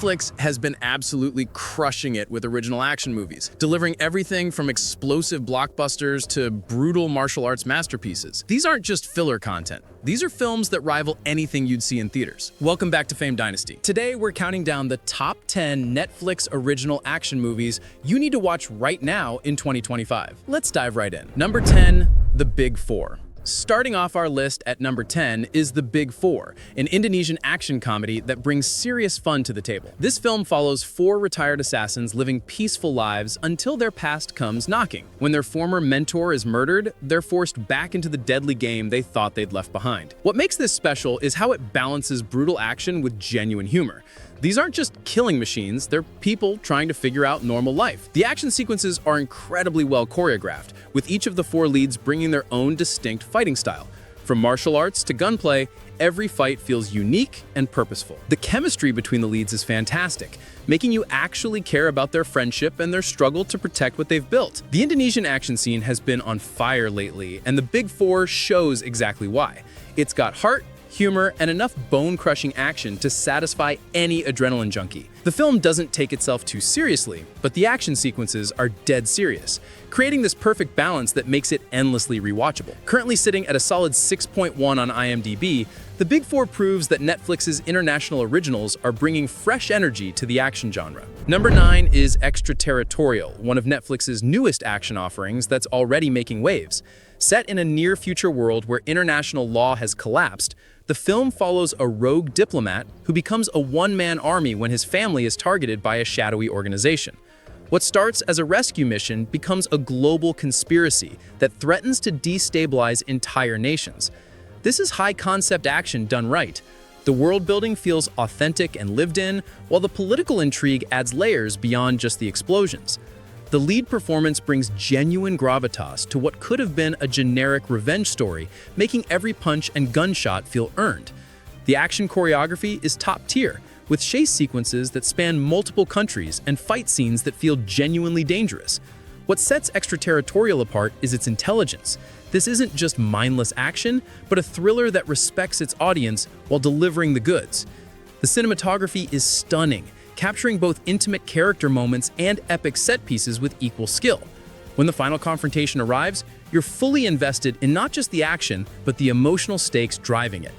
Netflix has been absolutely crushing it with original action movies, delivering everything from explosive blockbusters to brutal martial arts masterpieces. These aren't just filler content. These are films that rival anything you'd see in theaters. Welcome back to Fame Dynasty. Today, we're counting down the top 10 Netflix original action movies you need to watch right now in 2025. Let's dive right in. Number 10, The Big Four. Starting off our list at number 10 is The Big Four, an Indonesian action comedy that brings serious fun to the table. This film follows four retired assassins living peaceful lives until their past comes knocking. When their former mentor is murdered, they're forced back into the deadly game they thought they'd left behind. What makes this special is how it balances brutal action with genuine humor. These aren't just killing machines, they're people trying to figure out normal life. The action sequences are incredibly well choreographed, with each of the four leads bringing their own distinct fighting style. From martial arts to gunplay, every fight feels unique and purposeful. The chemistry between the leads is fantastic, making you actually care about their friendship and their struggle to protect what they've built. The Indonesian action scene has been on fire lately, and The Big Four shows exactly why. It's got heart, humor, and enough bone-crushing action to satisfy any adrenaline junkie. The film doesn't take itself too seriously, but the action sequences are dead serious, creating this perfect balance that makes it endlessly rewatchable. Currently sitting at a solid 6.1 on IMDb, The Big Four proves that Netflix's international originals are bringing fresh energy to the action genre. Number 9 is Extraterritorial, one of Netflix's newest action offerings that's already making waves. Set in a near-future world where international law has collapsed, the film follows a rogue diplomat who becomes a one-man army when his family is targeted by a shadowy organization. What starts as a rescue mission becomes a global conspiracy that threatens to destabilize entire nations. This is high-concept action done right. The world-building feels authentic and lived in, while the political intrigue adds layers beyond just the explosions. The lead performance brings genuine gravitas to what could have been a generic revenge story, making every punch and gunshot feel earned. The action choreography is top tier, with chase sequences that span multiple countries and fight scenes that feel genuinely dangerous. What sets Extraterritorial apart is its intelligence. This isn't just mindless action, but a thriller that respects its audience while delivering the goods. The cinematography is stunning, capturing both intimate character moments and epic set pieces with equal skill. When the final confrontation arrives, you're fully invested in not just the action, but the emotional stakes driving it.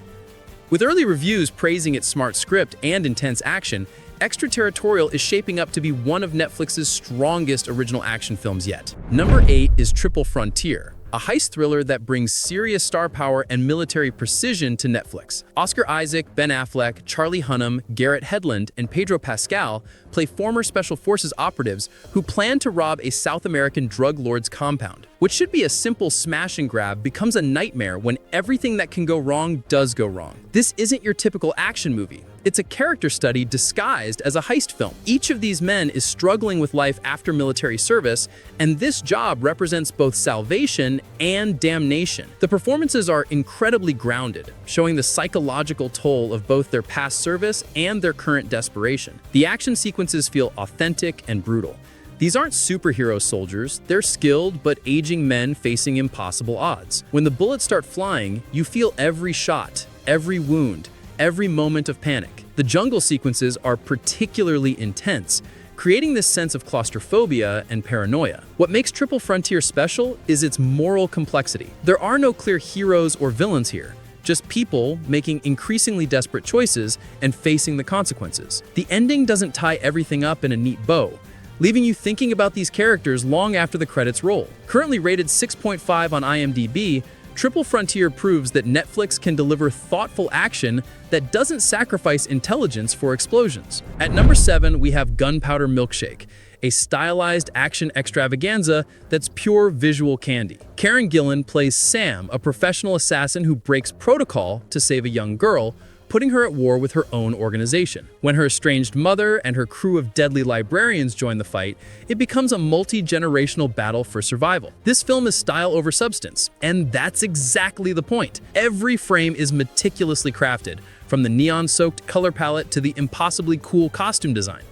With early reviews praising its smart script and intense action, Extraterritorial is shaping up to be one of Netflix's strongest original action films yet. Number 8 is Triple Frontier, a heist thriller that brings serious star power and military precision to Netflix. Oscar Isaac, Ben Affleck, Charlie Hunnam, Garrett Hedlund, and Pedro Pascal play former Special Forces operatives who plan to rob a South American drug lord's compound. What should be a simple smash and grab becomes a nightmare when everything that can go wrong does go wrong. This isn't your typical action movie. It's a character study disguised as a heist film. Each of these men is struggling with life after military service, and this job represents both salvation and damnation. The performances are incredibly grounded, showing the psychological toll of both their past service and their current desperation. The action sequences feel authentic and brutal. These aren't superhero soldiers, they're skilled but aging men facing impossible odds. When the bullets start flying, you feel every shot, every wound, every moment of panic. The jungle sequences are particularly intense, creating this sense of claustrophobia and paranoia. What makes Triple Frontier special is its moral complexity. There are no clear heroes or villains here, just people making increasingly desperate choices and facing the consequences. The ending doesn't tie everything up in a neat bow, leaving you thinking about these characters long after the credits roll. Currently rated 6.5 on IMDb, Triple Frontier proves that Netflix can deliver thoughtful action that doesn't sacrifice intelligence for explosions. At number 7, we have Gunpowder Milkshake, a stylized action extravaganza that's pure visual candy. Karen Gillan plays Sam, a professional assassin who breaks protocol to save a young girl, putting her at war with her own organization. When her estranged mother and her crew of deadly librarians join the fight, it becomes a multi-generational battle for survival. This film is style over substance, and that's exactly the point. Every frame is meticulously crafted, from the neon-soaked color palette to the impossibly cool costume design.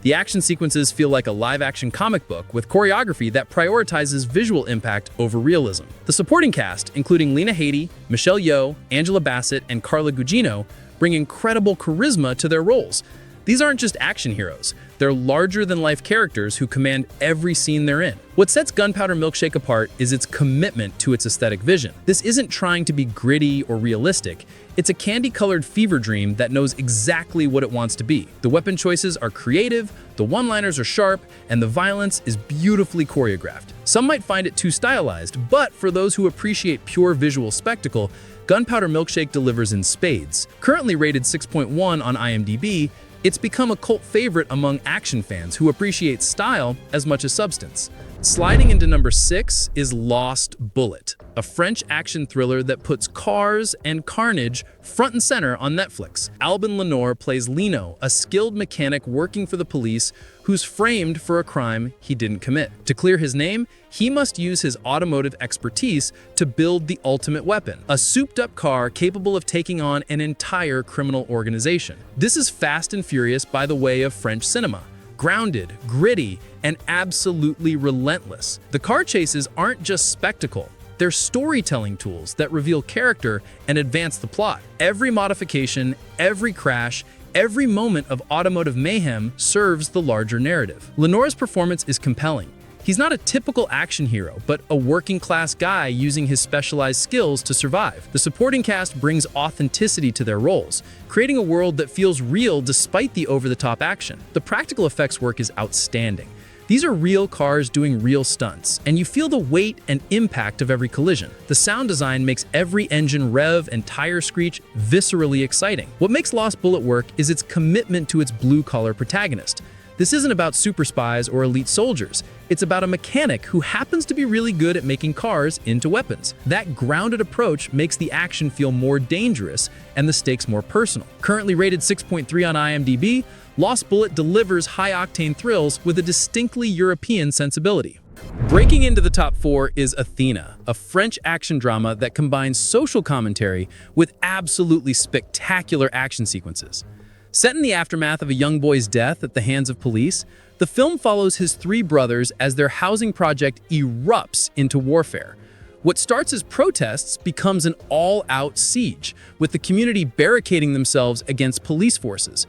The action sequences feel like a live-action comic book with choreography that prioritizes visual impact over realism. The supporting cast, including Lena Headey, Michelle Yeoh, Angela Bassett, and Carla Gugino, bring incredible charisma to their roles. These aren't just action heroes. They're larger-than-life characters who command every scene they're in. What sets Gunpowder Milkshake apart is its commitment to its aesthetic vision. This isn't trying to be gritty or realistic. It's a candy-colored fever dream that knows exactly what it wants to be. The weapon choices are creative, the one-liners are sharp, and the violence is beautifully choreographed. Some might find it too stylized, but for those who appreciate pure visual spectacle, Gunpowder Milkshake delivers in spades. Currently rated 6.1 on IMDb, it's become a cult favorite among action fans who appreciate style as much as substance. Sliding into number 6 is Lost Bullet, a French action thriller that puts cars and carnage front and center on Netflix. Albin Lenoir plays Lino, a skilled mechanic working for the police who's framed for a crime he didn't commit. To clear his name, he must use his automotive expertise to build the ultimate weapon, a souped-up car capable of taking on an entire criminal organization. This is Fast and Furious by the way of French cinema. Grounded, gritty, and absolutely relentless. The car chases aren't just spectacle. They're storytelling tools that reveal character and advance the plot. Every modification, every crash, every moment of automotive mayhem serves the larger narrative. Lenoir's performance is compelling. He's not a typical action hero, but a working-class guy using his specialized skills to survive. The supporting cast brings authenticity to their roles, creating a world that feels real despite the over-the-top action. The practical effects work is outstanding. These are real cars doing real stunts, and you feel the weight and impact of every collision. The sound design makes every engine rev and tire screech viscerally exciting. What makes Lost Bullet work is its commitment to its blue-collar protagonist. This isn't about super spies or elite soldiers. It's about a mechanic who happens to be really good at making cars into weapons. That grounded approach makes the action feel more dangerous and the stakes more personal. Currently rated 6.3 on IMDb, Lost Bullet delivers high-octane thrills with a distinctly European sensibility. Breaking into the top 4 is Athena, a French action drama that combines social commentary with absolutely spectacular action sequences. Set in the aftermath of a young boy's death at the hands of police, the film follows his 3 brothers as their housing project erupts into warfare. What starts as protests becomes an all-out siege, with the community barricading themselves against police forces.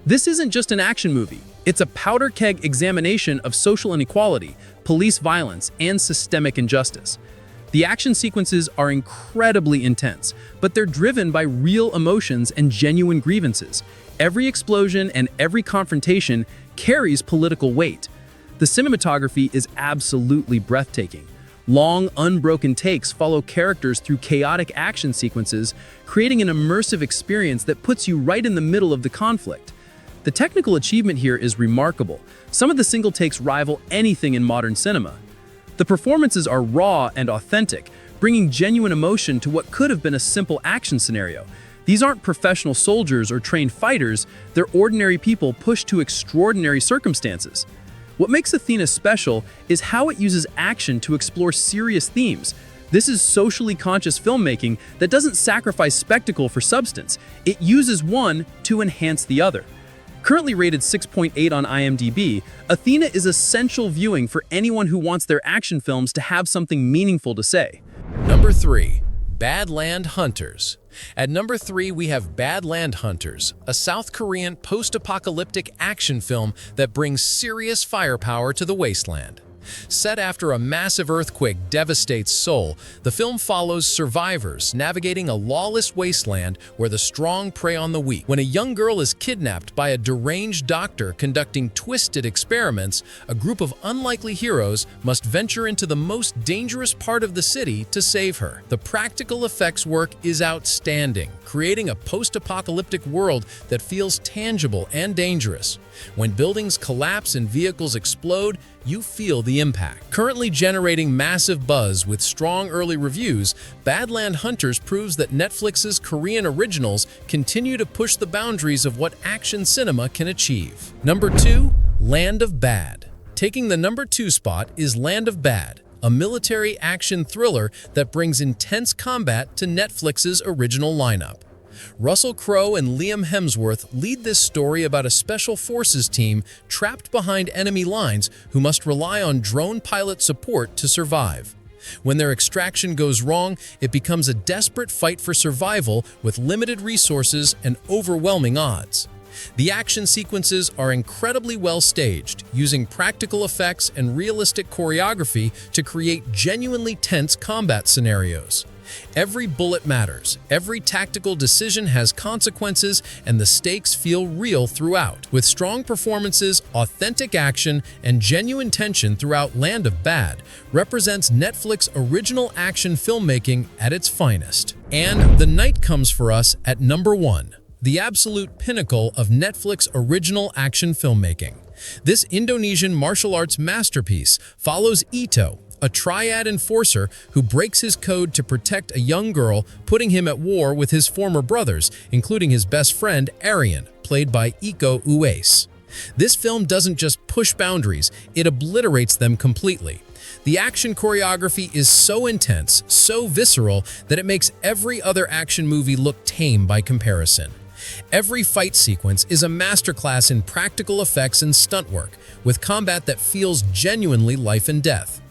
This isn't just an action movie. It's a powder keg examination of social inequality, police violence, and systemic injustice. The action sequences are incredibly intense, but they're driven by real emotions and genuine grievances. Every explosion and every confrontation carries political weight. The cinematography is absolutely breathtaking. Long, unbroken takes follow characters through chaotic action sequences, creating an immersive experience that puts you right in the middle of the conflict. The technical achievement here is remarkable. Some of the single takes rival anything in modern cinema. The performances are raw and authentic, bringing genuine emotion to what could have been a simple action scenario. These aren't professional soldiers or trained fighters, they're ordinary people pushed to extraordinary circumstances. What makes Athena special is how it uses action to explore serious themes. This is socially conscious filmmaking that doesn't sacrifice spectacle for substance. It uses one to enhance the other. Currently rated 6.8 on IMDb, Athena is essential viewing for anyone who wants their action films to have something meaningful to say. Number 3. Badland Hunters. At number 3, we have Badland Hunters, a South Korean post-apocalyptic action film that brings serious firepower to the wasteland. Set after a massive earthquake devastates Seoul, the film follows survivors navigating a lawless wasteland where the strong prey on the weak. When a young girl is kidnapped by a deranged doctor conducting twisted experiments, a group of unlikely heroes must venture into the most dangerous part of the city to save her. The practical effects work is outstanding, creating a post-apocalyptic world that feels tangible and dangerous. When buildings collapse and vehicles explode, you feel the impact. Currently generating massive buzz with strong early reviews, Badland Hunters proves that Netflix's Korean originals continue to push the boundaries of what action cinema can achieve. Number 2, Land of Bad. Taking the number 2 spot is Land of Bad, a military action thriller that brings intense combat to Netflix's original lineup. Russell Crowe and Liam Hemsworth lead this story about a special forces team trapped behind enemy lines who must rely on drone pilot support to survive. When their extraction goes wrong, it becomes a desperate fight for survival with limited resources and overwhelming odds. The action sequences are incredibly well staged, using practical effects and realistic choreography to create genuinely tense combat scenarios. Every bullet matters, every tactical decision has consequences, and the stakes feel real throughout. With strong performances, authentic action, and genuine tension throughout Land of Bad, represents Netflix original action filmmaking at its finest. And The Night Comes for Us at number 1. The absolute pinnacle of Netflix original action filmmaking. This Indonesian martial arts masterpiece follows Ito, a triad enforcer who breaks his code to protect a young girl, putting him at war with his former brothers, including his best friend, Arian, played by Iko Uwais. This film doesn't just push boundaries, it obliterates them completely. The action choreography is so intense, so visceral, that it makes every other action movie look tame by comparison. Every fight sequence is a masterclass in practical effects and stunt work, with combat that feels genuinely life and death.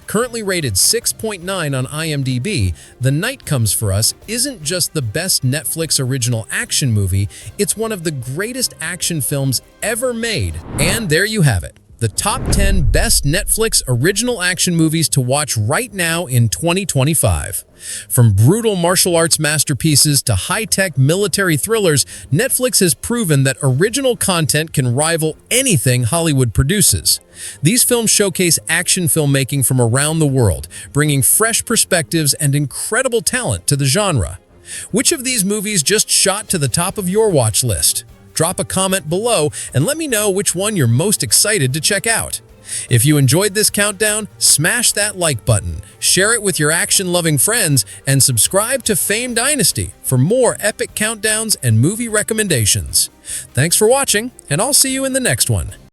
Currently rated 6.9 on IMDb, The Night Comes for Us isn't just the best Netflix original action movie, it's one of the greatest action films ever made. And there you have it, the top 10 best Netflix original action movies to watch right now in 2025. From brutal martial arts masterpieces to high-tech military thrillers, Netflix has proven that original content can rival anything Hollywood produces. These films showcase action filmmaking from around the world, bringing fresh perspectives and incredible talent to the genre. Which of these movies just shot to the top of your watch list? Drop a comment below and let me know which one you're most excited to check out. If you enjoyed this countdown, smash that like button, share it with your action-loving friends, and subscribe to Fame Dynasty for more epic countdowns and movie recommendations. Thanks for watching, and I'll see you in the next one.